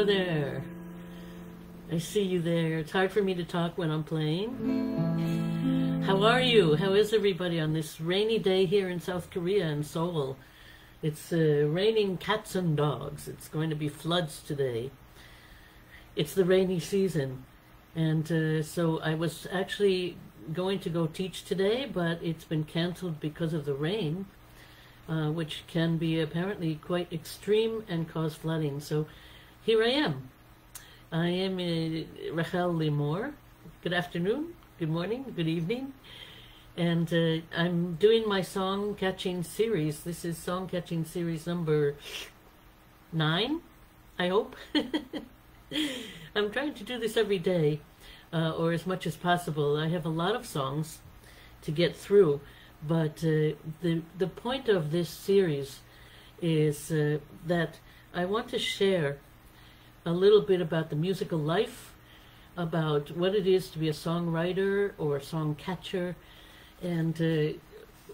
there. I see you there. It's hard for me to talk when I'm playing. How are you? How is everybody on this rainy day here in South Korea in Seoul? It's raining cats and dogs. It's going to be floods today. It's the rainy season. And so I was actually going to go teach today, but it's been canceled because of the rain, which can be apparently quite extreme and cause flooding. So here I am. I am Rahel과. Good afternoon, good morning, good evening. And I'm doing my Songcatching series. This is Songcatching series number 9, I hope. I'm trying to do this every day, or as much as possible. I have a lot of songs to get through, but the point of this series is that I want to share a little bit about the musical life, about what it is to be a songwriter or a song catcher, and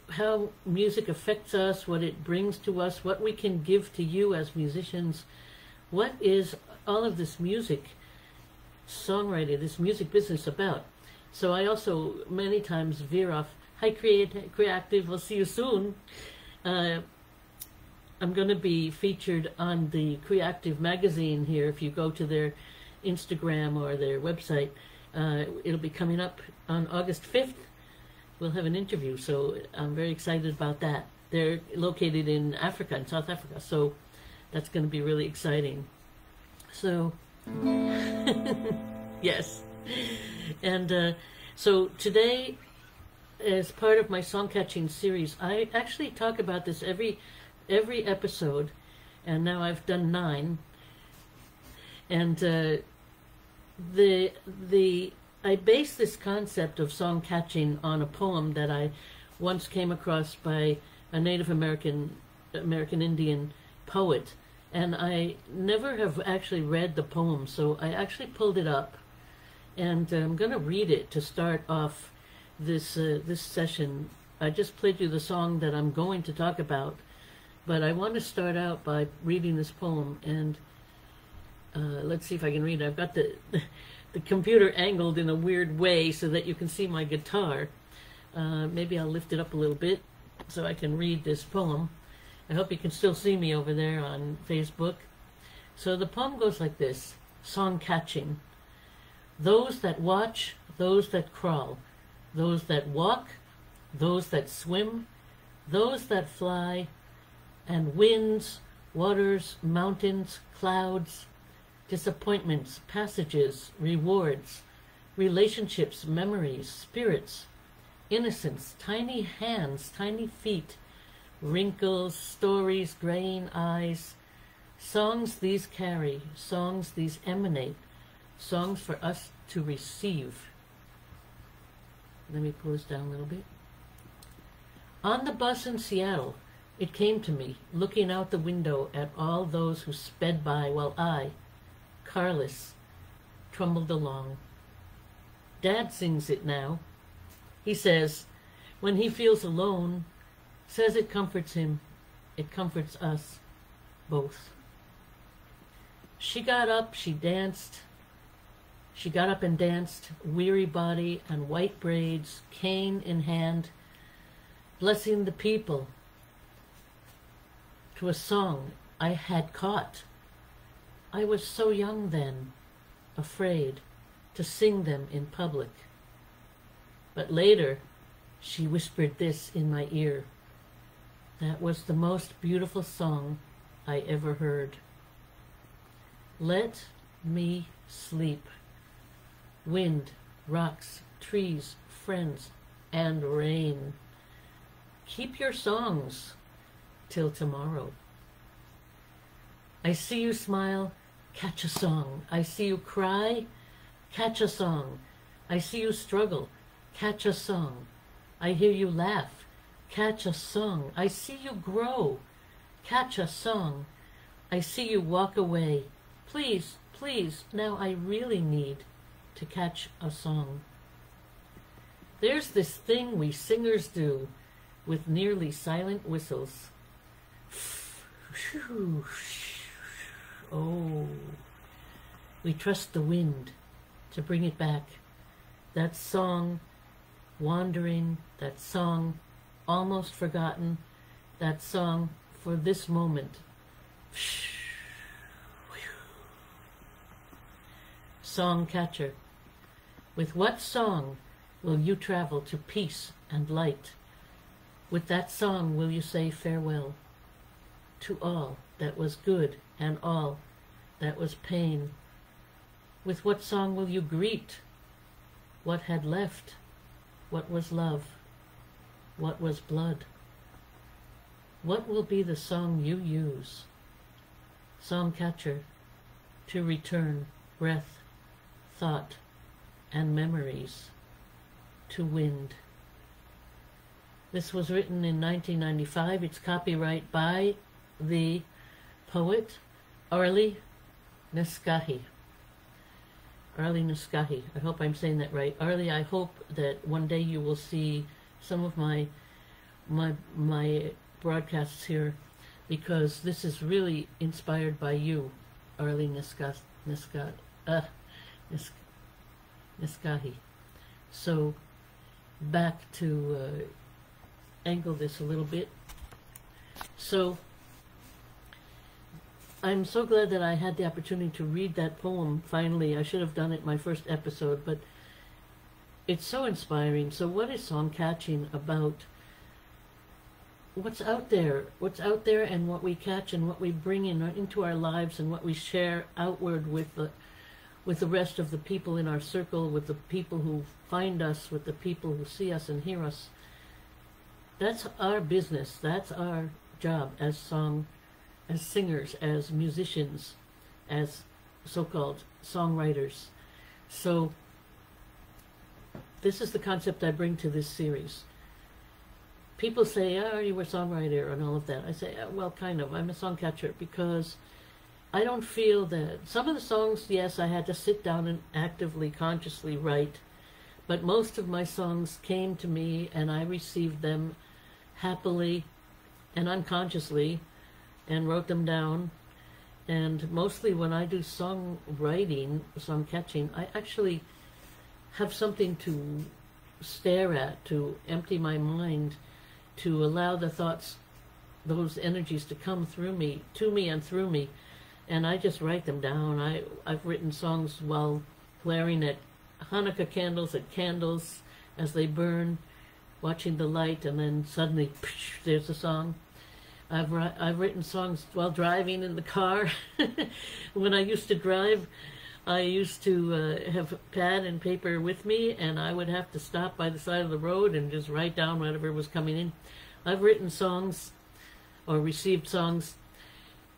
how music affects us, what it brings to us, what we can give to you as musicians. What is all of this music, songwriting, this music business about? So I also many times veer off. Hi, Creative, we'll see you soon. I'm going to be featured on the Creative magazine here. If you go to their Instagram or their website, it'll be coming up on August 5th. We'll have an interview, so I'm very excited about that. They're located in Africa, in South Africa, so that's going to be really exciting. So, yes. And so today, as part of my Songcatching series, I actually talk about this every episode, and now I've done 9. And I base this concept of song catching on a poem that I once came across by a Native American Indian poet, and I never have actually read the poem, so I actually pulled it up, and I'm going to read it to start off this session. I just played you the song that I'm going to talk about, but I want to start out by reading this poem, and let's see if I can read it. I've got the computer angled in a weird way so that you can see my guitar. Maybe I'll lift it up a little bit so I can read this poem. I hope you can still see me over there on Facebook. So the poem goes like this. Song catching. Those that watch, those that crawl, those that walk, those that swim, those that fly, and winds, waters, mountains, clouds, disappointments, passages, rewards, relationships, memories, spirits, innocence, tiny hands, tiny feet, wrinkles, stories, graying eyes, songs these carry, songs these emanate, songs for us to receive. Let me pull this down a little bit. On the bus in Seattle, it came to me, looking out the window at all those who sped by while I, carless, trumbled along. Dad sings it now. He says, when he feels alone, says it comforts him, it comforts us both. She got up, she danced. She got up and danced, weary body and white braids, cane in hand, blessing the people to a song I had caught. I was so young then, afraid to sing them in public. But later, she whispered this in my ear. That was the most beautiful song I ever heard. Let me sleep. Wind, rocks, trees, friends, and rain. Keep your songs till tomorrow. I see you smile, catch a song. I see you cry, catch a song. I see you struggle, catch a song. I hear you laugh, catch a song. I see you grow, catch a song. I see you walk away. Please, please, now I really need to catch a song. There's this thing we singers do with nearly silent whistles. Oh, We trust the wind to bring it back. That song, wandering, that song, almost forgotten, that song for this moment. Songcatcher, with what song will you travel to peace and light? With that song will you say farewell to all that was good and all that was pain? With what song will you greet what had left? What was love? What was blood? What will be the song you use? Songcatcher, to return breath, thought, and memories to wind. This was written in 1995. It's copyright by the poet Arlie Nescahi. Arlie Nescahi. I hope I'm saying that right. Arlie, I hope that one day you will see some of my broadcasts here, because this is really inspired by you, Arlie Nescahi. So back to angle this a little bit. So I'm so glad that I had the opportunity to read that poem finally. I should have done it my first episode, but it's so inspiring. So what is Songcatching about? What's out there and what we catch and what we bring into our lives and what we share outward with the rest of the people in our circle, with the people who find us, with the people who see us and hear us. That's our business. That's our job as singers, as musicians, as so-called songwriters. So this is the concept I bring to this series. People say, oh, you were a songwriter and all of that. I say, well, kind of. I'm a songcatcher because I don't feel that... Some of the songs, yes, I had to sit down and actively, consciously write. But most of my songs came to me and I received them happily and unconsciously and wrote them down. And mostly when I do songwriting, songcatching, I actually have something to stare at, to empty my mind, to allow the thoughts, those energies to come through me, to me and through me, and I just write them down. I've written songs while glaring at Hanukkah candles, as they burn, watching the light, and then suddenly, there's a song. I've written songs while driving in the car. When I used to drive, I used to have pad and paper with me, and I would have to stop by the side of the road and just write down whatever was coming in. I've written songs or received songs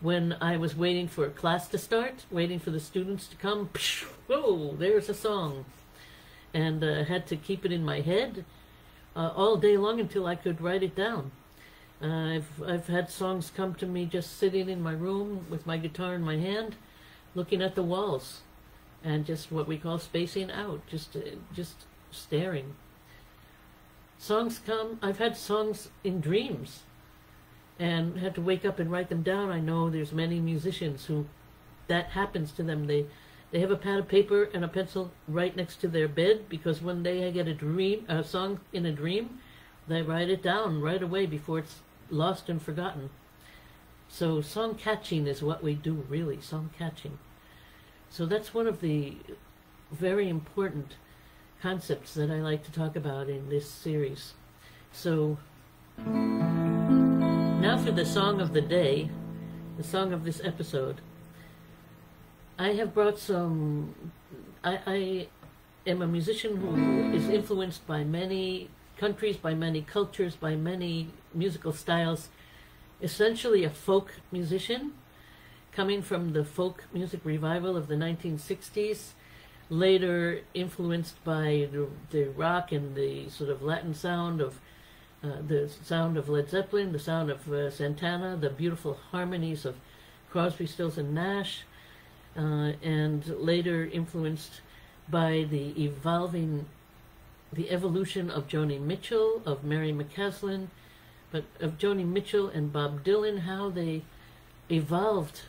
when I was waiting for a class to start, waiting for the students to come. Whoa, there's a song. And had to keep it in my head all day long until I could write it down. I've had songs come to me just sitting in my room with my guitar in my hand, looking at the walls, and just what we call spacing out, just staring. Songs come. I've had songs in dreams, and had to wake up and write them down. I know there's many musicians who that happens to them. They have a pad of paper and a pencil right next to their bed, because when they get a song in a dream, they write it down right away before it's lost and forgotten. So songcatching is what we do, really, songcatching. So that's one of the very important concepts that I like to talk about in this series. So now for the song of the day, the song of this episode. I have brought some... I am a musician who is influenced by many countries, by many cultures, by many musical styles. Essentially a folk musician, coming from the folk music revival of the 1960s, later influenced by the rock and the sort of Latin sound of the sound of Led Zeppelin, the sound of Santana, the beautiful harmonies of Crosby, Stills and Nash, and later influenced by the evolution of Joni Mitchell, of Mary McCaslin, but of Joni Mitchell and Bob Dylan, how they evolved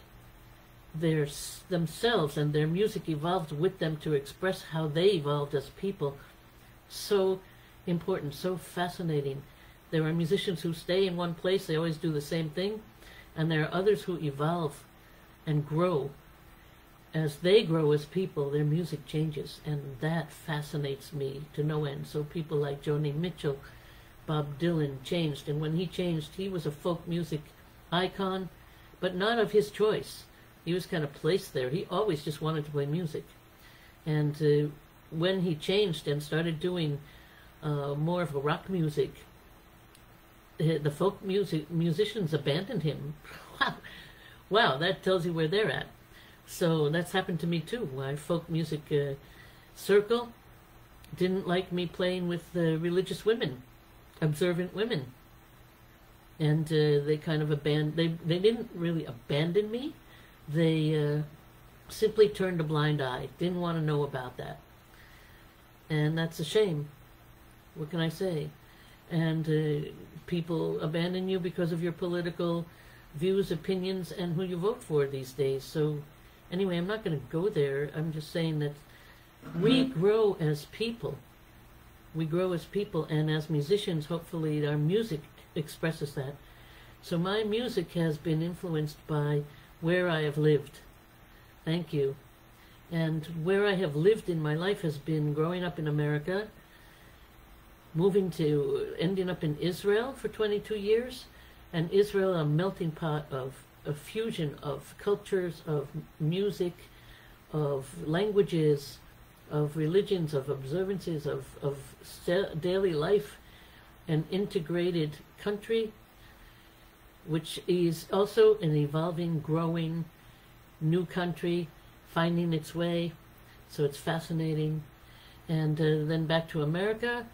themselves, and their music evolved with them to express how they evolved as people. So important, so fascinating. There are musicians who stay in one place, they always do the same thing, and there are others who evolve and grow. As they grow as people, their music changes, and that fascinates me to no end. So people like Joni Mitchell, Bob Dylan changed, and when he changed, he was a folk music icon, but not of his choice. He was kind of placed there. He always just wanted to play music. And when he changed and started doing more of a rock music, the folk musicians abandoned him. Wow, that tells you where they're at. So that's happened to me too. My folk music circle didn't like me playing with religious women, observant women. And they kind of abandoned, they didn't really abandon me. They simply turned a blind eye, didn't want to know about that. And that's a shame. What can I say? And people abandon you because of your political views, opinions, and who you vote for these days. So anyway, I'm not going to go there. I'm just saying that we grow as people. We grow as people, and as musicians, hopefully our music expresses that. So my music has been influenced by where I have lived. Thank you. And where I have lived in my life has been growing up in America, ending up in Israel for 22 years, and Israel, a melting pot of a fusion of cultures, of music, of languages, of religions, of observances, of daily life, an integrated country, which is also an evolving, growing, new country, finding its way. So it's fascinating. And then back to America,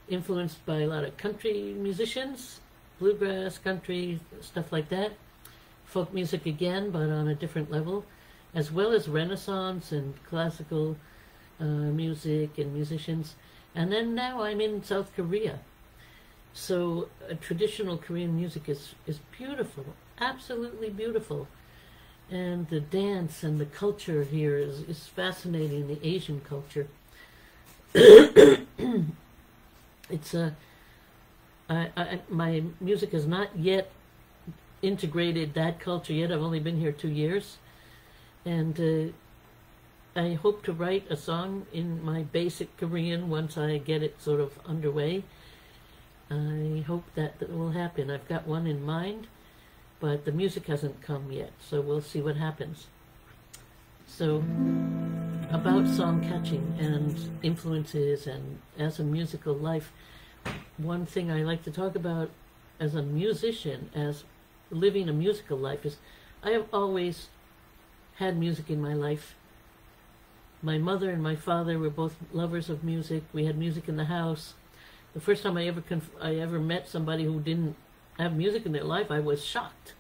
influenced by a lot of country musicians, bluegrass, country, stuff like that. Folk music again, but on a different level, as well as Renaissance and classical music and musicians. And then now I'm in South Korea. So traditional Korean music is beautiful, absolutely beautiful. And the dance and the culture here is fascinating, the Asian culture. It's my music has not yet integrated that culture yet. I've only been here 2 years. And I hope to write a song in my basic Korean once I get it sort of underway. I hope that will happen. I've got one in mind, but the music hasn't come yet, so we'll see what happens. So, about songcatching and influences and as a musical life, one thing I like to talk about as a musician, as living a musical life, is I have always had music in my life. My mother and my father were both lovers of music. We had music in the house. The first time I ever met somebody who didn't have music in their life, I was shocked.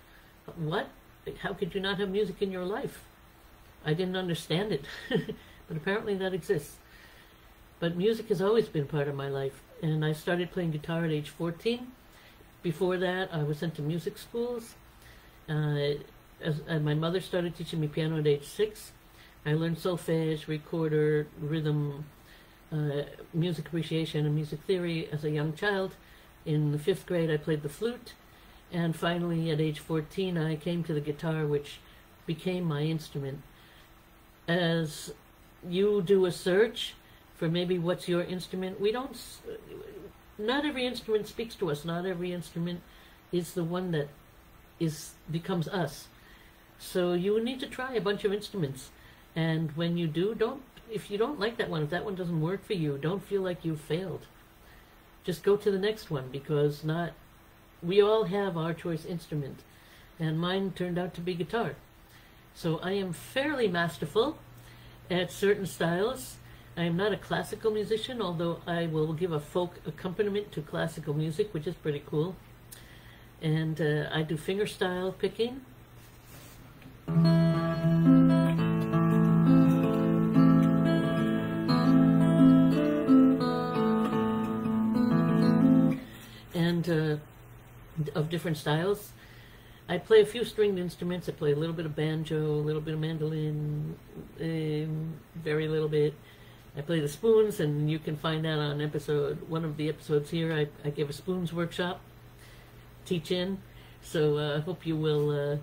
What? How could you not have music in your life? I didn't understand it, but apparently that exists. But music has always been part of my life, and I started playing guitar at age 14. Before that, I was sent to music schools. And my mother started teaching me piano at age 6. I learned solfege, recorder, rhythm, music appreciation, and music theory as a young child. In the 5th grade, I played the flute. And finally, at age 14, I came to the guitar, which became my instrument. As you do a search for maybe what's your instrument, not every instrument speaks to us. Not every instrument is the one that becomes us. So you need to try a bunch of instruments. And when you do, if you don't like that one, if that one doesn't work for you, don't feel like you've failed. Just go to the next one, because we all have our choice instrument, and mine turned out to be guitar. So I am fairly masterful at certain styles. I am not a classical musician, although I will give a folk accompaniment to classical music, which is pretty cool. And I do fingerstyle picking. And of different styles. I play a few stringed instruments. I play a little bit of banjo, a little bit of mandolin, very little bit. I play the spoons, and you can find that on one of the episodes here. I give a spoons workshop, teach in. So I hope you will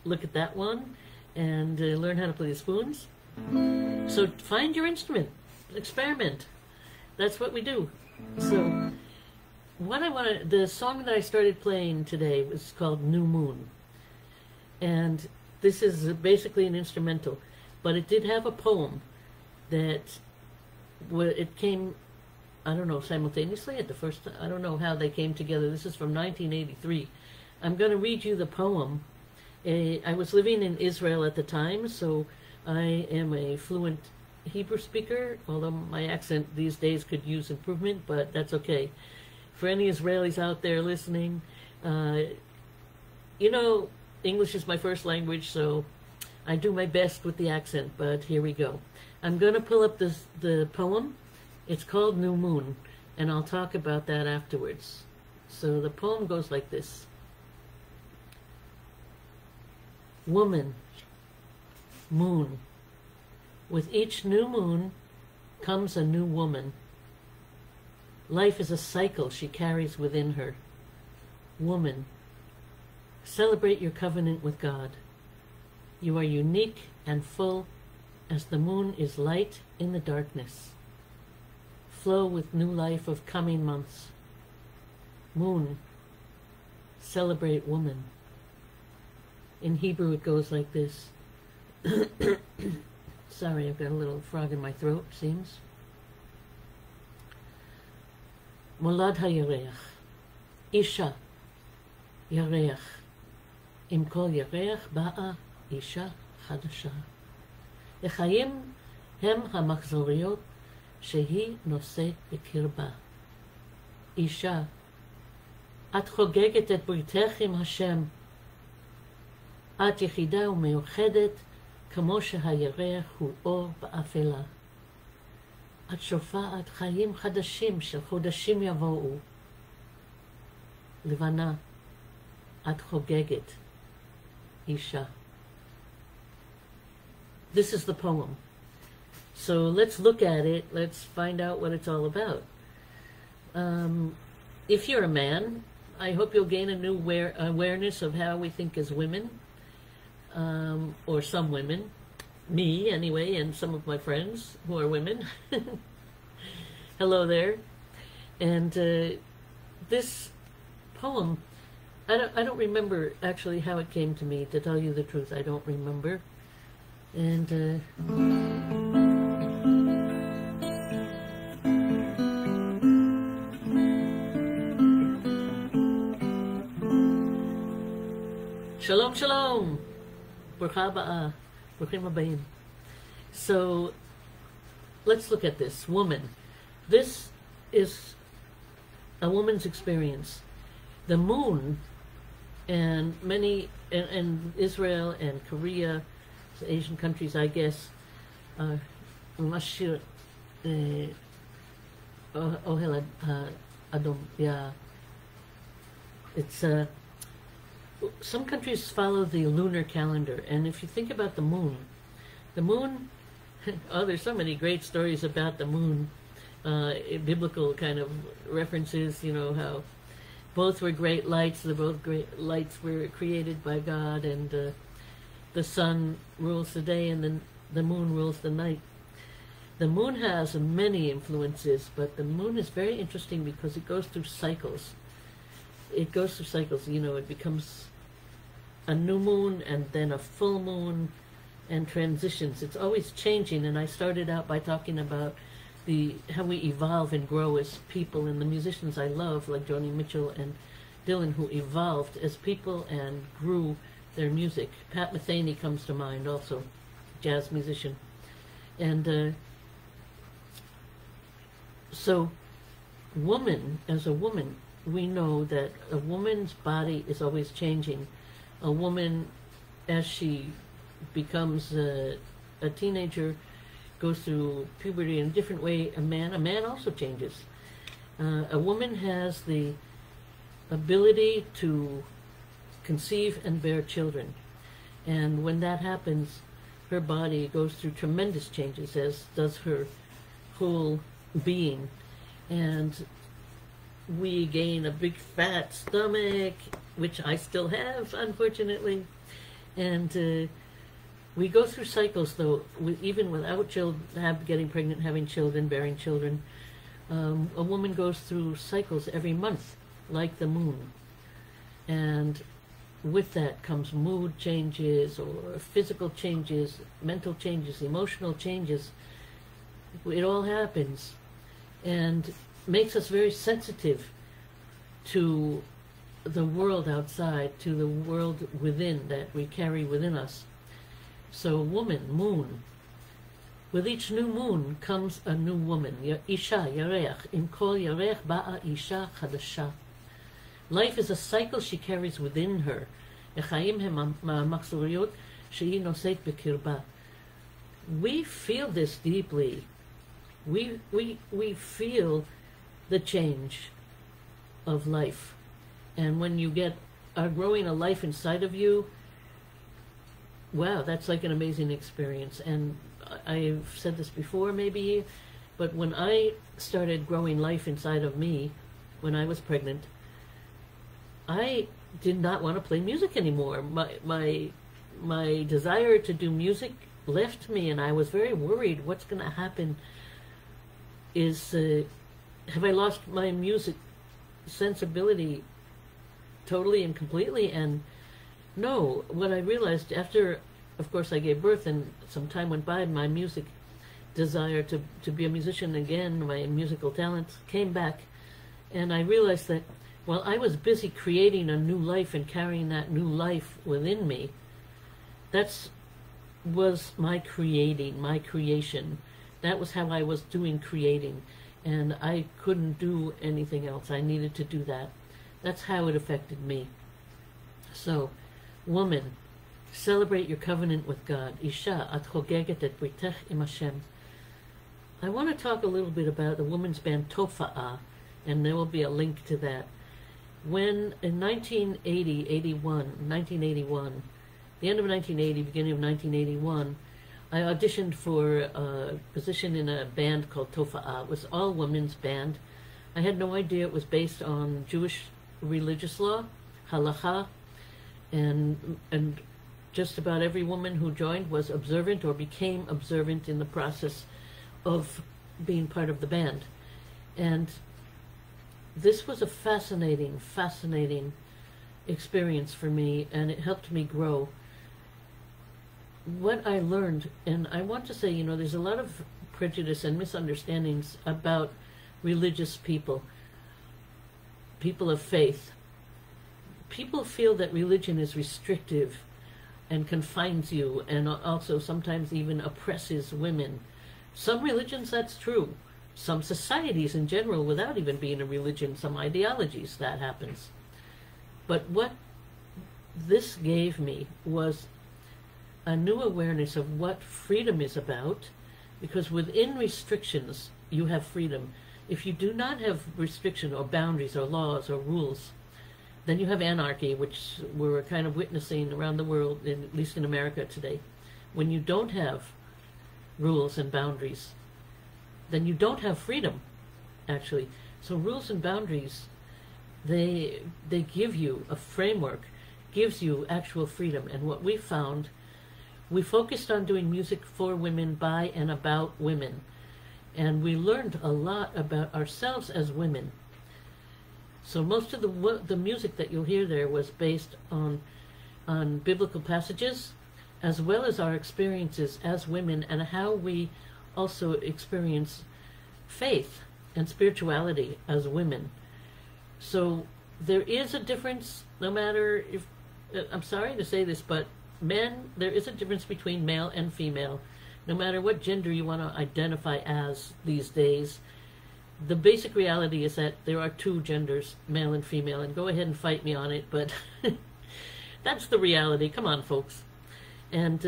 look at that one and learn how to play the spoons. So find your instrument, experiment. That's what we do. So the song that I started playing today was called New Moon. And this is basically an instrumental, but it did have a poem that it came, I don't know, simultaneously at the first, I don't know how they came together. This is from 1983. I'm going to read you the poem. I was living in Israel at the time, so I am a fluent Hebrew speaker, although my accent these days could use improvement, but that's okay. For any Israelis out there listening, you know, English is my first language, so I do my best with the accent, but here we go. I'm going to pull up the poem. It's called New Moon, and I'll talk about that afterwards. So the poem goes like this. Woman, moon, with each new moon comes a new woman. Life is a cycle she carries within her. Woman, celebrate your covenant with God. You are unique and full as the moon is light in the darkness. Flow with new life of coming months. Moon, celebrate woman. In Hebrew it goes like this. Sorry, I've got a little frog in my throat, seems. מולד הירח, אישה, ירח, עם כל ירח באה אישה חדשה. החיים הם המחזוריות שהיא נושאת בקרבה. אישה, את חוגגת את בריתך עם השם. את יחידה ומיוחדת כמו שהירח הוא אור באפלה. את שופעת חיים חדשים של חודשים יבואו. לבנה, את חוגגת, אישה. This is the poem. So let's look at it. Let's find out what it's all about. If you're a man, I hope you'll gain a new awareness of how we think as women, or some women. Me, anyway, and some of my friends who are women. Hello there. And this poem, I don't remember actually how it came to me, to tell you the truth. I don't remember. And Shalom, shalom. ברוכה הבאה. ברוכים הבאים. So let's look at this. Woman. This is a woman's experience. The moon, and many, and Israel and Korea, Asian countries, I guess, Mashir Ohel Adom. Yeah. It's some countries follow the lunar calendar, and if you think about the moon, oh, there's so many great stories about the moon, biblical kind of references, you know, how both were great lights, both great lights were created by God, and the sun rules the day and the moon rules the night. The moon has many influences, but the moon is very interesting because it goes through cycles. It goes through cycles, you know, it becomes a new moon and then a full moon and transitions. It's always changing, and I started out by talking about how we evolve and grow as people, and the musicians I love, like Joni Mitchell and Dylan, who evolved as people and grew their music. Pat Metheny comes to mind also, jazz musician. And so woman, as a woman, we know that a woman's body is always changing. A woman, as she becomes a teenager, goes through puberty in a different way. A man also changes. A woman has the ability to conceive and bear children. And when that happens, her body goes through tremendous changes, as does her whole being. And we gain a big fat stomach, which I still have, unfortunately. And we go through cycles, though, even without getting pregnant, having children, bearing children. A woman goes through cycles every month, like the moon. And with that comes mood changes, or physical changes, mental changes, emotional changes. It all happens, and makes us very sensitive to the world outside, to the world within that we carry within us. So woman, moon. With each new moon comes a new woman. Isha, Yerach. Im kol Yerach ba'a Isha Khadasha. Life is a cycle she carries within her. החיים המחזוריות שהיא נושאת בקרבה. We feel this deeply. We feel the change of life. And when you are growing a life inside of you, wow, that's like an amazing experience. And I've said this before maybe, but when I started growing life inside of me, when I was pregnant, I did not want to play music anymore. My desire to do music left me, and I was very worried. What's going to happen is, have I lost my music sensibility totally and completely? And no, what I realized after, of course, I gave birth and some time went by, my music desire to be a musician again, my musical talents came back, and I realized that while I was busy creating a new life and carrying that new life within me, that was my creation. That was how I was doing creating, and I couldn't do anything else. I needed to do that. That's how it affected me. So, woman, celebrate your covenant with God. Isha, at חוגגת את בריתך עם השם. I want to talk a little bit about the women's band Tofa'ah, and there will be a link to that. When in 1981, the end of 1980, beginning of 1981, I auditioned for a position in a band called Tofa'ah. It was all women's band. I had no idea it was based on Jewish religious law, halacha, and just about every woman who joined was observant or became observant in the process of being part of the band. And this was a fascinating experience for me, and it helped me grow. What I learned, and I want to say, there's a lot of prejudice and misunderstandings about religious people of faith. People feel that religion is restrictive and confines you, and also sometimes even oppresses women. Some religions, that's true. Some societies in general, without even being a religion, some ideologies, that happens. But what this gave me was a new awareness of what freedom is about, because within restrictions, you have freedom. If you do not have restriction or boundaries or laws or rules, then you have anarchy, which we're kind of witnessing around the world, at least in America today. When you don't have rules and boundaries, then you don't have freedom, actually. So rules and boundaries, they give you a framework, gives you actual freedom. And what we found, we focused on doing music for women, by and about women. And we learned a lot about ourselves as women. So most of the music that you'll hear there was based on biblical passages, as well as our experiences as women, and how we also experience faith and spirituality as women. So there is a difference, no matter if, I'm sorry to say this, but men, there is a difference between male and female. No matter what gender you want to identify as these days, the basic reality is that there are two genders, male and female, and go ahead and fight me on it, but that's the reality. Come on, folks. And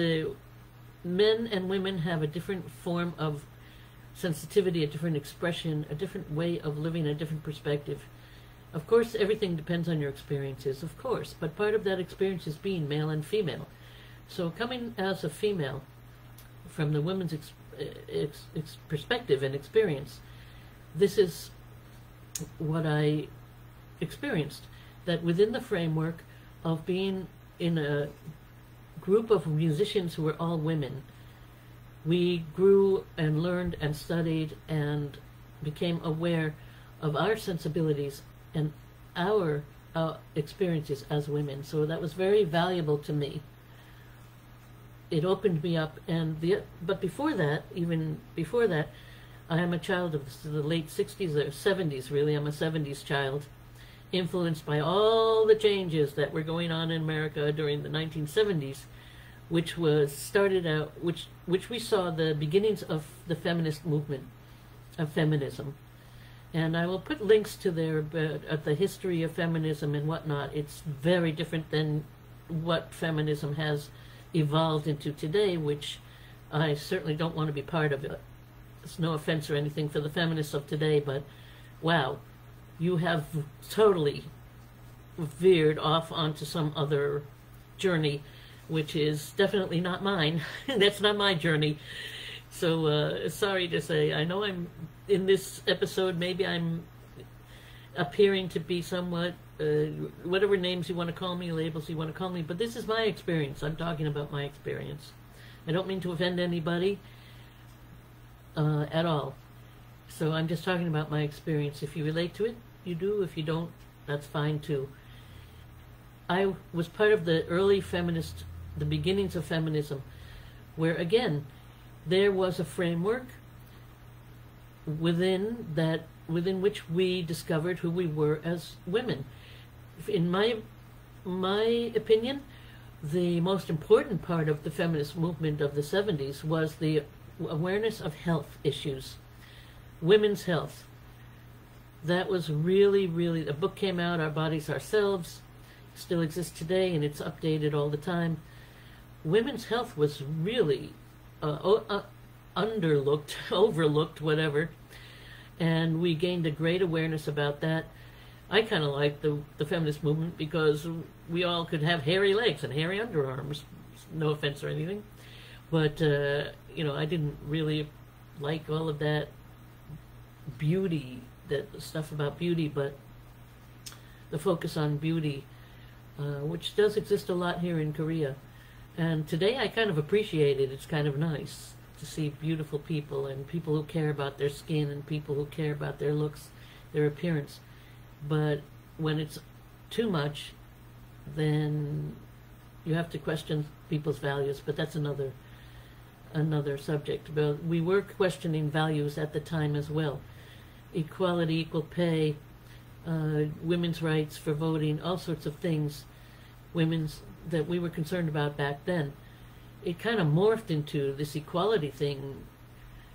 men and women have a different form of sensitivity, a different expression, a different way of living, a different perspective. Of course, everything depends on your experiences, of course, but part of that experience is being male and female. So coming as a female, from the women's perspective and experience, this is what I experienced, that within the framework of being in a group of musicians who were all women, we grew and learned and studied and became aware of our sensibilities and our experiences as women. So that was very valuable to me. It opened me up, but before that, even before that, I am a child of the late 60s or 70s, really. I'm a 70s child, influenced by all the changes that were going on in America during the 1970s, which we saw the beginnings of the feminist movement, of feminism. And I will put links to the history of feminism and whatnot. It's very different than what feminism has evolved into today, which I certainly don't want to be part of it. It's no offense or anything for the feminists of today, but wow, you have totally veered off onto some other journey, which is definitely not mine. That's not my journey. So sorry to say, I know I'm in this episode, maybe I'm appearing to be somewhat whatever names you want to call me, labels you want to call me, but this is my experience. I'm talking about my experience. I don't mean to offend anybody at all. So I'm just talking about my experience. If you relate to it, you do. If you don't, that's fine too. I was part of the early feminist, the beginnings of feminism, where again, there was a framework within which we discovered who we were as women. In my opinion, the most important part of the feminist movement of the 70s was the awareness of health issues, women's health. That was really, really, a book came out, Our Bodies, Ourselves, still exists today, and it's updated all the time. Women's health was really underlooked, overlooked, whatever, and we gained a great awareness about that. I kind of liked the feminist movement because we all could have hairy legs and hairy underarms. No offense or anything, but I didn't really like all of that beauty, that stuff about beauty, but the focus on beauty, which does exist a lot here in Korea. And today I kind of appreciate it. It's kind of nice to see beautiful people and people who care about their skin and people who care about their looks, their appearance. But when it's too much, then you have to question people's values. But that's another subject. But we were questioning values at the time as well. Equality, equal pay, women's rights for voting, all sorts of things, that we were concerned about back then. It kind of morphed into this equality thing.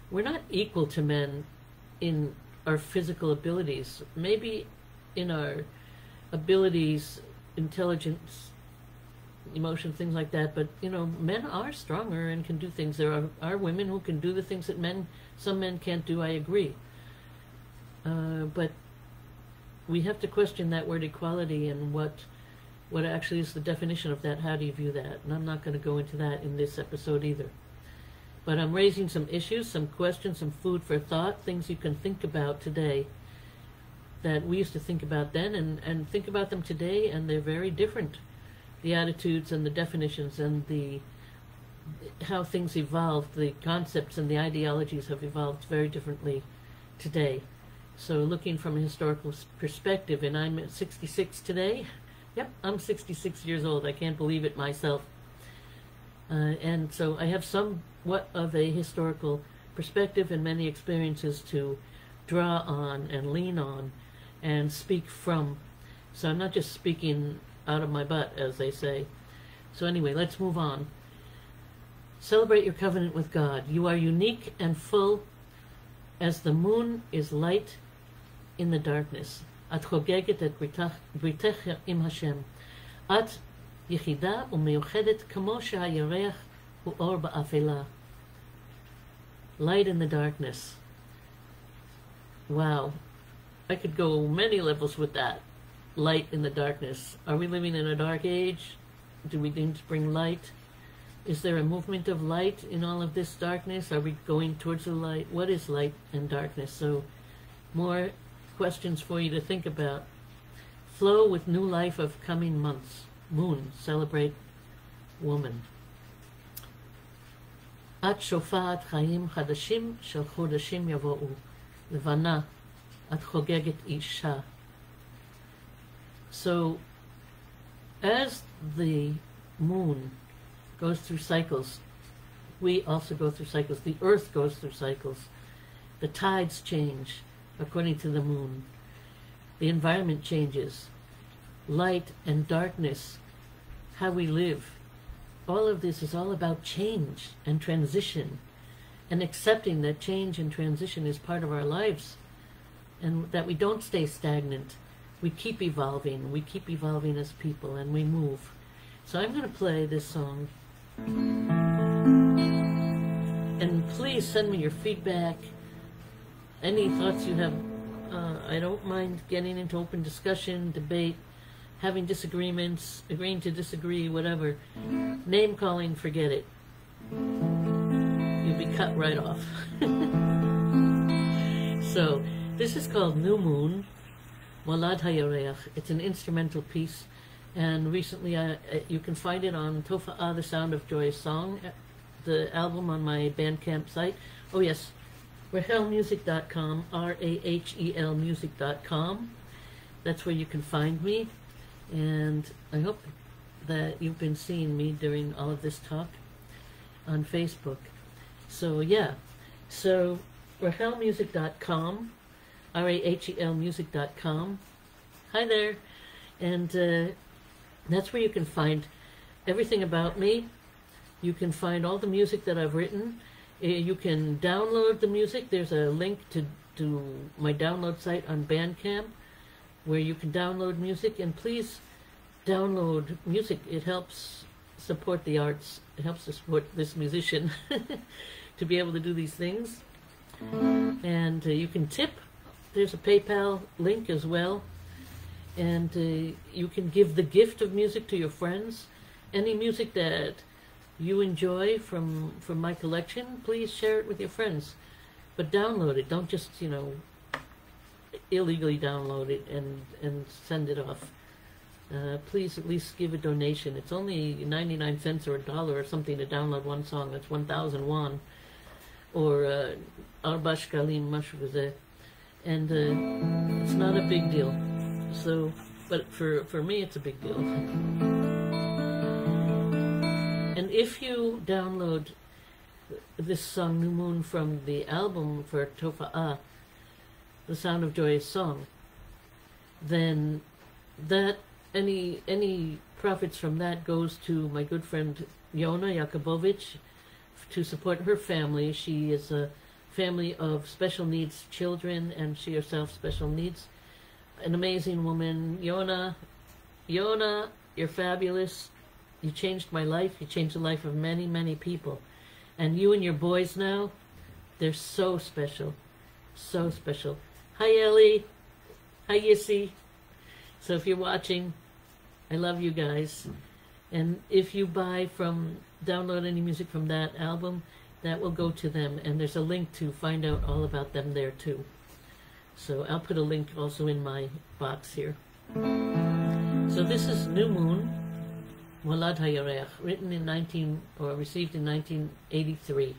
We're not equal to men in our physical abilities, maybe in our abilities, intelligence, emotion, things like that, but men are stronger and can do things. There are women who can do the things that some men can't do, I agree. But we have to question that word equality and what actually is the definition of that. How do you view that? And I'm not going to go into that in this episode either. But I'm raising some issues, some questions, some food for thought, things you can think about today that we used to think about then and think about them today, and they're very different. The attitudes and the definitions and how things evolved, the concepts and the ideologies have evolved very differently today. So looking from a historical perspective, and I'm at 66 today. Yep, I'm 66 years old. I can't believe it myself. And so I have somewhat of a historical perspective and many experiences to draw on and lean on and speak from. So I'm not just speaking out of my butt, as they say. So anyway, let's move on. Celebrate your covenant with God. You are unique and full as the moon is light in the darkness. את חוגגת את בריתך עם השם. את יחידה ומיוחדת כמו שהירח הוא אור באפלה. Light in the darkness. Wow. I could go many levels with that. Light in the darkness. Are we living in a dark age? Do we need to bring light? Is there a movement of light in all of this darkness? Are we going towards the light? What is light and darkness? So more questions for you to think about. Flow with new life of coming months. Moon, celebrate woman. את שופעת חיים חדשים של חודשים יבואו. לבנה, את חוגגת אישה. So, as the moon goes through cycles, we also go through cycles. The earth goes through cycles. The tides change according to the moon. The environment changes. Light and darkness, how we live. All of this is all about change and transition, and accepting that change and transition is part of our lives, and that we don't stay stagnant. We keep evolving as people, and we move. So I'm going to play this song. And please send me your feedback, any thoughts you have. I don't mind getting into open discussion, debate, having disagreements, agreeing to disagree, whatever. Name calling, forget it. You'll be cut right off. So, this is called New Moon, Shahi'Yarach. It's an instrumental piece, and recently you can find it on Tofa'ah, The Sound of Joyous Song, the album on my Bandcamp site. Oh yes, rahelmusic.com, R-A-H-E-L music.com. That's where you can find me, and I hope that you've been seeing me during all of this talk on Facebook. So yeah, so rahelmusic.com, R-A-H-E-L music.com. Hi there. And that's where you can find everything about me. You can find all the music that I've written. You can download the music. There's a link to my download site on Bandcamp where you can download music. And please download music. It helps support the arts. It helps to support this musician to be able to do these things. And you can tip. There's a PayPal link as well. And you can give the gift of music to your friends. Any music that you enjoy from my collection, please share it with your friends. But download it. Don't just, illegally download it and send it off. Please at least give a donation. It's only 99 cents or $1 or something to download one song. That's 1,000 won. Or Arba Shkalim, Mashu Vazeh. And it's not a big deal. So, but for me, it's a big deal. And if you download this song, New Moon, from the album for Tofa'ah, The Sound of Joyous Song, then that any profits from that goes to my good friend Yona Yakubovich to support her family. She is a family of special needs children, and she herself special needs. An amazing woman. Yona, you're fabulous. You changed my life. You changed the life of many, many people. And you and your boys now, they're so special. So special. Hi, Ellie. Hi, Yissi. So if you're watching, I love you guys. And if you download any music from that album, that will go to them. And there's a link to find out all about them there too. So I'll put a link also in my box here. So this is New Moon, Shahi'Yarach, received in 1983.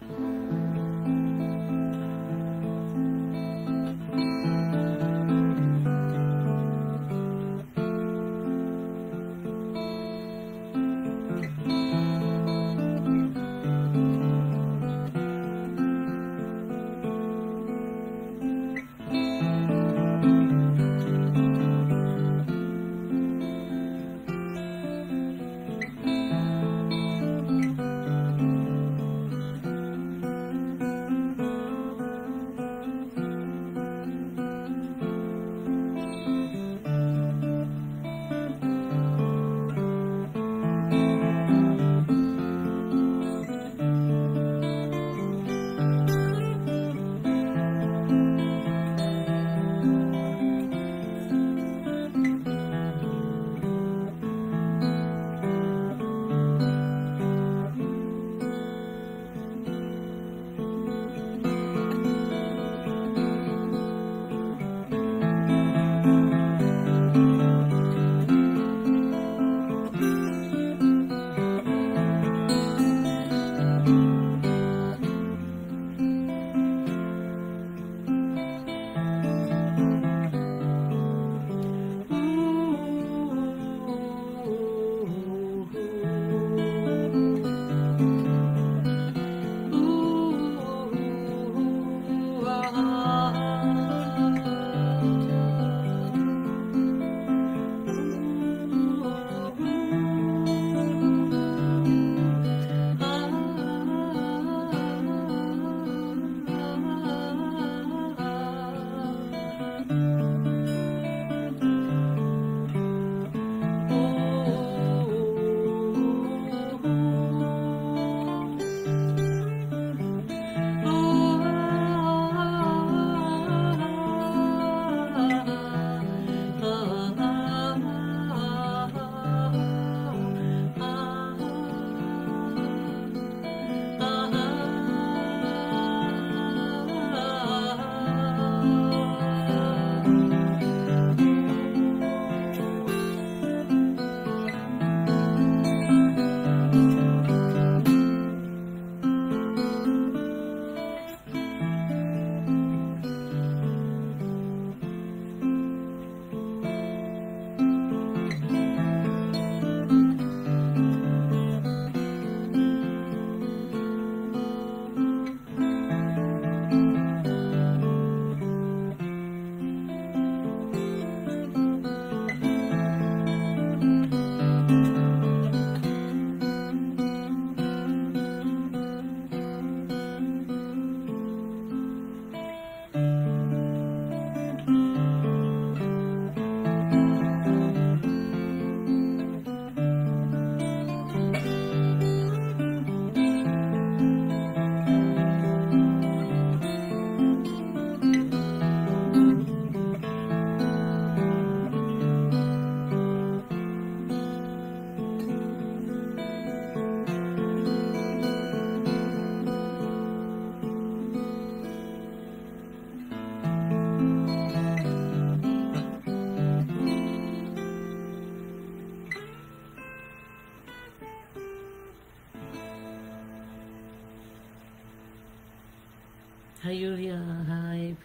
Hi Julia, hi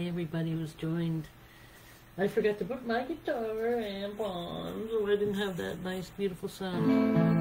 everybody who's joined. I forgot to put my guitar amp on, so I didn't have that nice beautiful sound.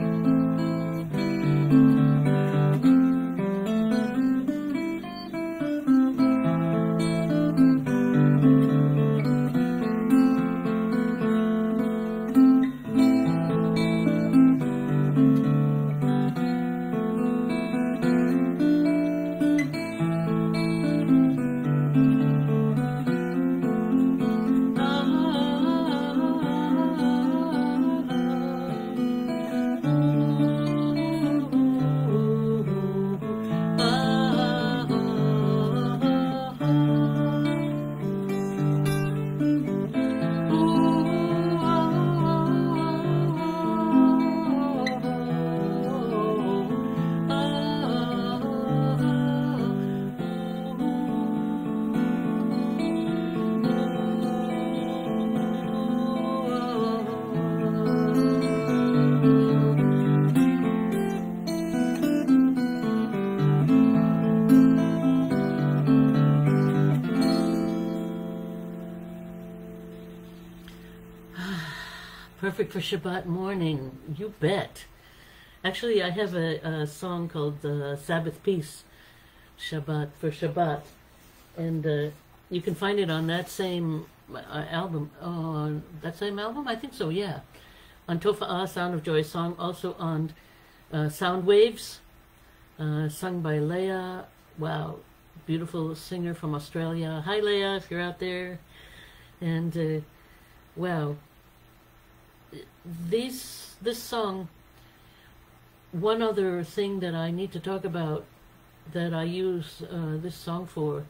Perfect for Shabbat morning, you bet. Actually, I have a song called Sabbath Peace, Shabbat, for Shabbat. And you can find it on that same album. That same album? I think so, yeah. On Tofa'ah, Sound of Joy song. Also on Sound Waves, sung by Leah. Wow, beautiful singer from Australia. Hi, Leah, if you're out there. And wow. This song, one other thing that I need to talk about that I use this song for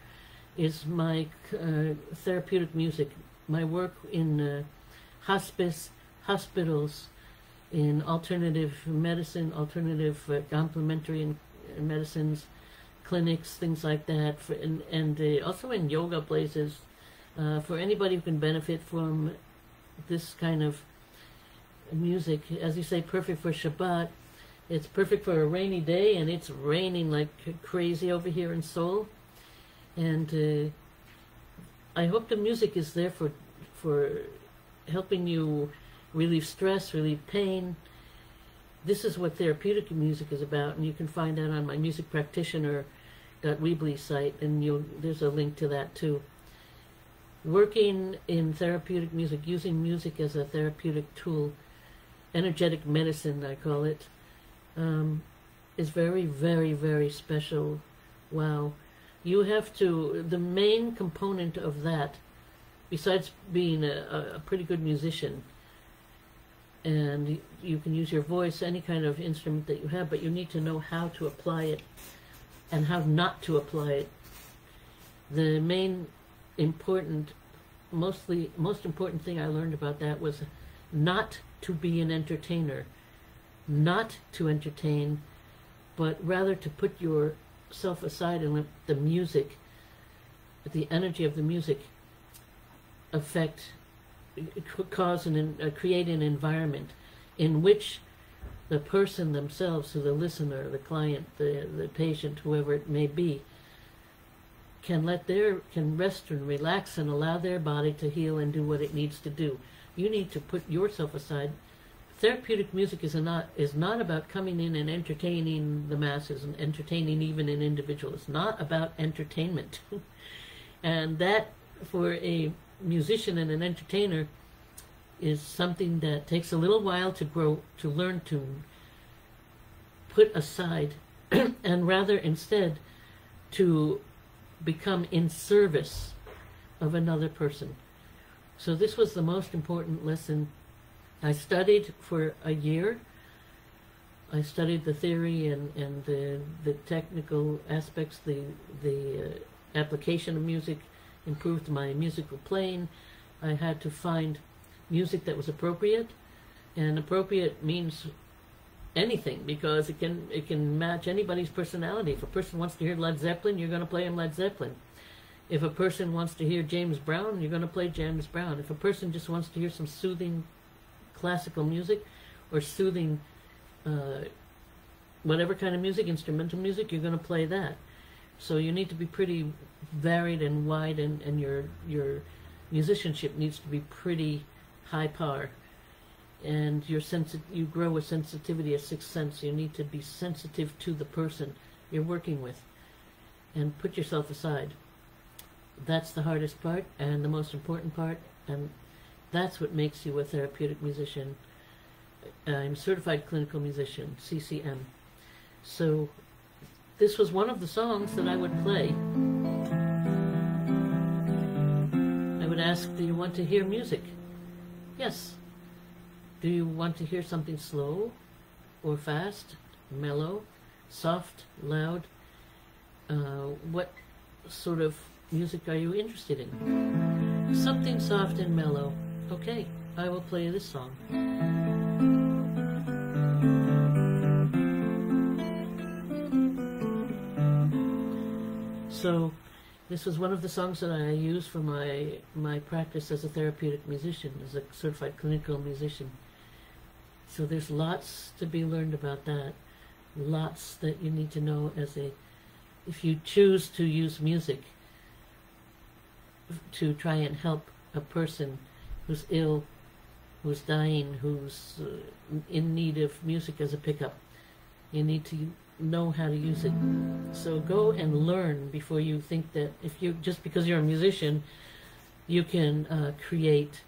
is my therapeutic music. My work in hospice, hospitals, in alternative medicine, alternative complementary medicines, clinics, things like that, and also in yoga places, for anybody who can benefit from this kind of music. As you say, perfect for Shabbat. It's perfect for a rainy day, and it's raining like crazy over here in Seoul. And I hope the music is there for helping you relieve stress, relieve pain. This is what therapeutic music is about, and you can find that on my musicpractitioner.weebly site, and there's a link to that too. Working in therapeutic music, using music as a therapeutic tool, energetic medicine, I call it, is very, very, very special. Wow. You have to, the main component of that, besides being a pretty good musician, and you can use your voice, any kind of instrument that you have, but you need to know how to apply it and how not to apply it. The main important, most important thing I learned about that was not to be an entertainer, not to entertain, but rather to put yourself aside and let the music, the energy of the music, create an environment in which the person themselves, so the listener, the client, the patient, whoever it may be, can rest and relax and allow their body to heal and do what it needs to do. You need to put yourself aside. Therapeutic music is not about coming in and entertaining the masses and entertaining even an individual. It's not about entertainment. And that, for a musician and an entertainer, is something that takes a little while to grow, to learn to put aside, and rather instead to become in service of another person. So this was the most important lesson. I studied for a year. I studied the theory and the technical aspects, the application of music, improved my musical playing. I had to find music that was appropriate, and appropriate means anything, because it can match anybody's personality. If a person wants to hear Led Zeppelin, you're going to play him Led Zeppelin. If a person wants to hear James Brown, you're going to play James Brown. If a person just wants to hear some soothing classical music or soothing whatever kind of music, instrumental music, you're going to play that. So you need to be pretty varied and wide, and your musicianship needs to be pretty high par. And you grow a sensitivity, a sixth sense. You need to be sensitive to the person you're working with and put yourself aside. That's the hardest part and the most important part, and that's what makes you a therapeutic musician. I'm a certified clinical musician, CCM. So this was one of the songs that I would play. I would ask, do you want to hear music? Yes. Do you want to hear something slow or fast, mellow, soft, loud? What sort of music are you interested in? Something soft and mellow. Okay, I will play this song. So this was one of the songs that I use for my practice as a therapeutic musician, as a certified clinical musician. So there's lots to be learned about that. Lots that you need to know if you choose to use music to try and help a person who's ill, who's dying, who's in need of music as a pickup. You need to know how to use it. So go and learn before you think that just because you're a musician, you can create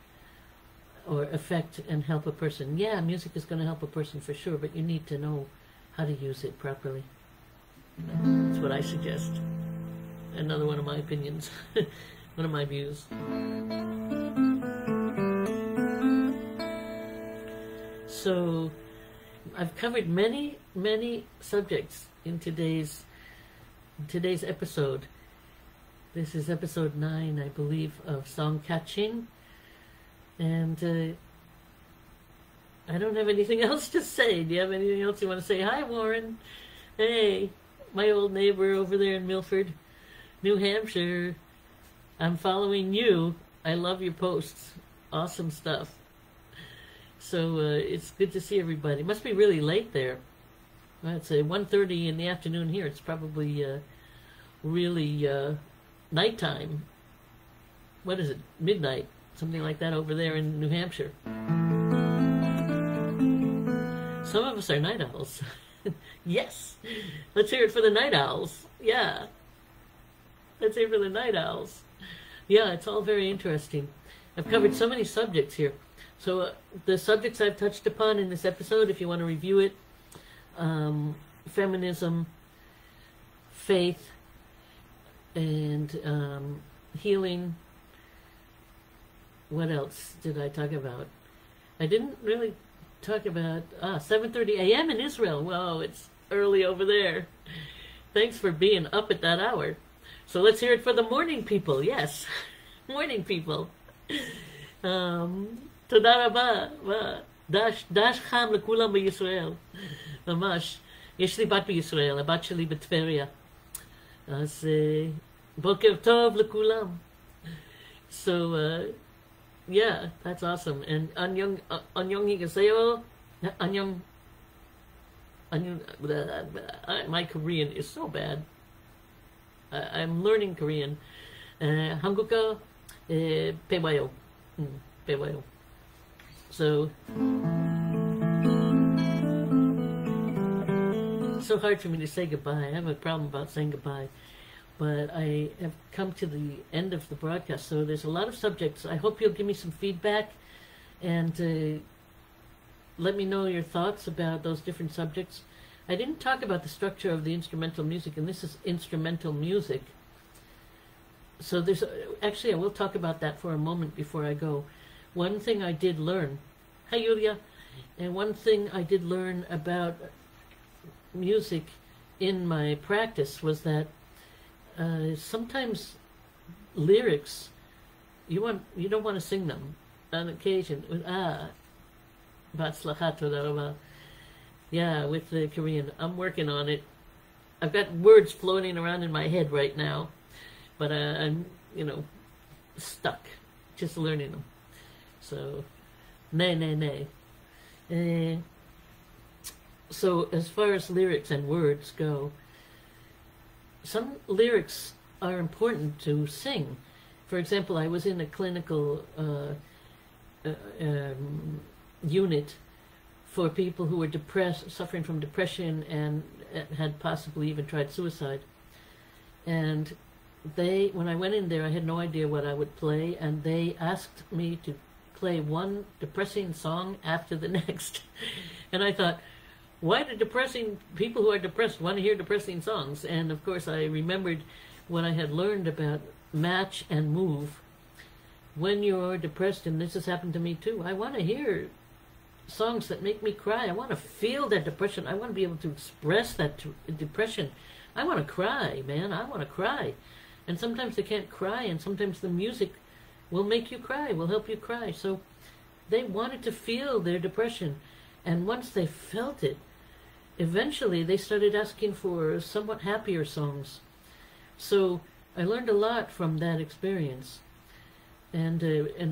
or affect and help a person. Yeah, music is going to help a person for sure, but you need to know how to use it properly. That's what I suggest. Another one of my opinions. One of my views. So I've covered many subjects in today's episode. This is episode 9, I believe, of Songcatching. And I don't have anything else to say. Do you have anything else you want to say? Hi, Warren. Hey, my old neighbor over there in Milford, New Hampshire. I'm following you. I love your posts. Awesome stuff. So it's good to see everybody. It must be really late there. It's 1:30 in the afternoon here. It's probably really nighttime. What is it? Midnight. Something like that over there in New Hampshire. Some of us are night owls. Yes. Let's hear it for the night owls. Yeah. Let's hear it for the night owls. Yeah, it's all very interesting. I've covered so many subjects here. So the subjects I've touched upon in this episode, if you want to review it, feminism, faith, and healing. What else did I talk about? I didn't really talk about 7:30 a.m. in Israel. Whoa, it's early over there. Thanks for being up at that hour. So let's hear it for the morning people. Yes, morning people. תודה רבה. דש חם לכולם בישראל. ממש. יש לי בת בישראל, הבת שלי בטבריה. אז בוקר טוב לכולם. So, yeah, that's awesome. And 안녕 higaseo. 안녕. My Korean is so bad. I'm learning Korean. 한국어 배워요. 배워요. So hard for me to say goodbye. I have a problem about saying goodbye. But I have come to the end of the broadcast, so there's a lot of subjects. I hope you'll give me some feedback and let me know your thoughts about those different subjects. I didn't talk about the structure of the instrumental music, and this is instrumental music. So actually, I will talk about that for a moment before I go. One thing I did learn, hi Yulia, and one thing I did learn about music in my practice was that sometimes lyrics, you don't want to sing them on occasion. Batzlacha, toda raba. Yeah, with the Korean. I'm working on it. I've got words floating around in my head right now, but I'm, stuck, just learning them. So, nay. So as far as lyrics and words go, some lyrics are important to sing. For example, I was in a clinical unit for people who were depressed, suffering from depression, and had possibly even tried suicide. And when I went in there, I had no idea what I would play, and they asked me to play one depressing song after the next. And I thought, why do people who are depressed want to hear depressing songs? And of course I remembered what I had learned about match and move. When you're depressed, and this has happened to me too, I want to hear songs that make me cry. I want to feel that depression. I want to be able to express that depression. I want to cry, man. I want to cry. And sometimes they can't cry, and sometimes the music will make you cry, will help you cry. So they wanted to feel their depression. And once they felt it, eventually they started asking for somewhat happier songs. So I learned a lot from that experience, and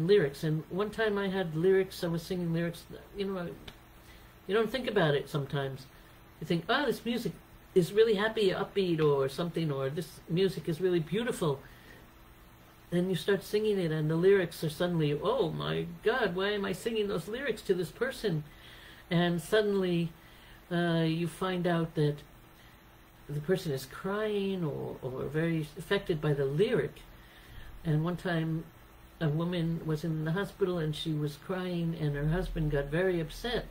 lyrics. And one time I had lyrics, I was singing lyrics, you don't think about it sometimes. You think, oh, this music is really happy, upbeat, or something, or this music is really beautiful. Then you start singing it, and the lyrics are suddenly, oh my God, why am I singing those lyrics to this person? And suddenly you find out that the person is crying or very affected by the lyric. And one time a woman was in the hospital and she was crying, and her husband got very upset.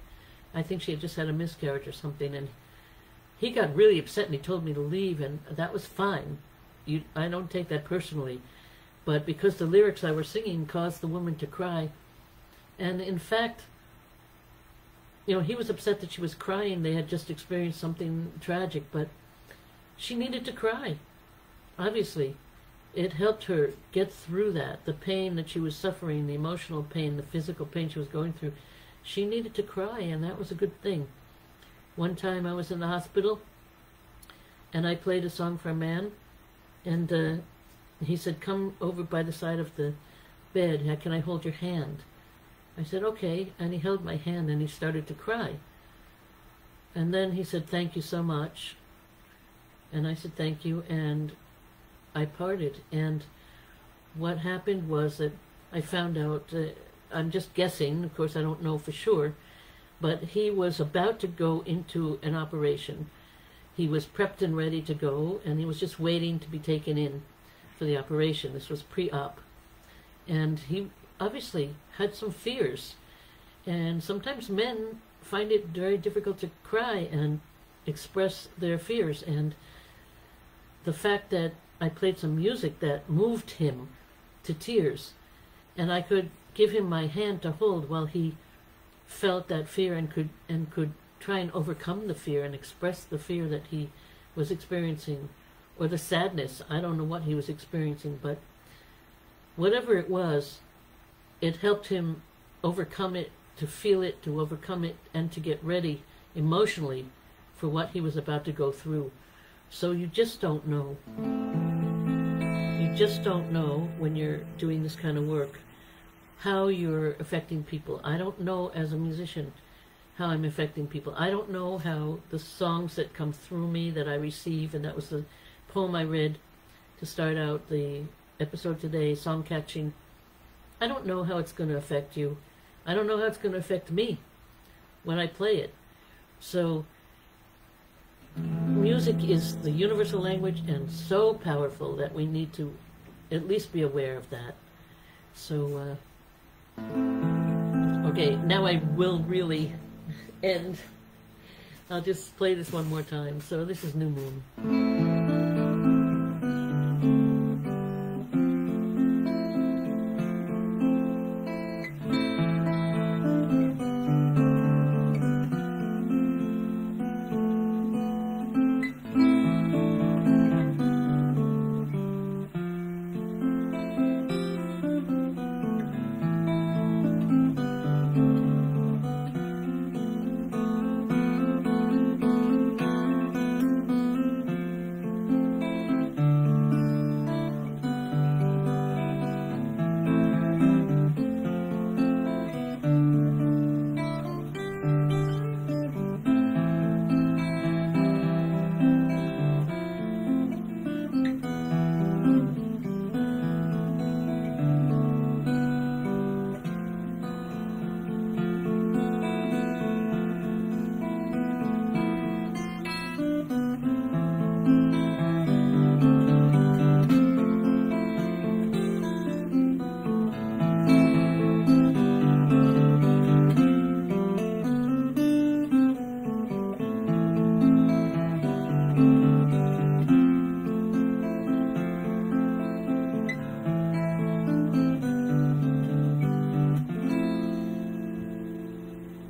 I think she had just had a miscarriage or something, and he got really upset and he told me to leave, and that was fine. I don't take that personally. But because the lyrics I was singing caused the woman to cry. And in fact, he was upset that she was crying. They had just experienced something tragic, but she needed to cry. Obviously, it helped her get through that. The pain that she was suffering, the emotional pain, the physical pain she was going through. She needed to cry, and that was a good thing. One time I was in the hospital, and I played a song for a man, and he said, come over by the side of the bed. Can I hold your hand? I said, okay. And he held my hand, and he started to cry. And then he said, thank you so much. And I said, thank you. And I parted. And what happened was that I found out, I'm just guessing, of course I don't know for sure, but he was about to go into an operation. He was prepped and ready to go, and he was just waiting to be taken in for the operation. This was pre-op. And he obviously had some fears. And sometimes men find it very difficult to cry and express their fears. And the fact that I played some music that moved him to tears, and I could give him my hand to hold while he felt that fear and could try and overcome the fear and express the fear that he was experiencing, or the sadness. I don't know what he was experiencing, but whatever it was, it helped him overcome it, to feel it, to overcome it, and to get ready emotionally for what he was about to go through. So you just don't know. You just don't know when you're doing this kind of work how you're affecting people. I don't know as a musician how I'm affecting people. I don't know how the songs that come through me that I receive, and that was the poem I read to start out the episode today, Songcatching. I don't know how it's going to affect you. I don't know how it's going to affect me when I play it. So music is the universal language, and so powerful that we need to at least be aware of that. So okay, now I will really end. I'll just play this one more time. So this is New Moon.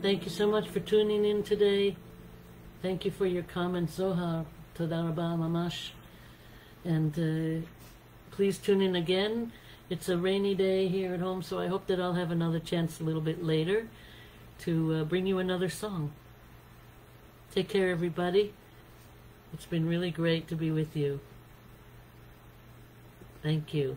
Thank you so much for tuning in today. Thank you for your comments, Zohar. Toda rabba mamash. And please tune in again. It's a rainy day here at home, so I hope that I'll have another chance a little bit later to bring you another song. Take care, everybody. It's been really great to be with you. Thank you.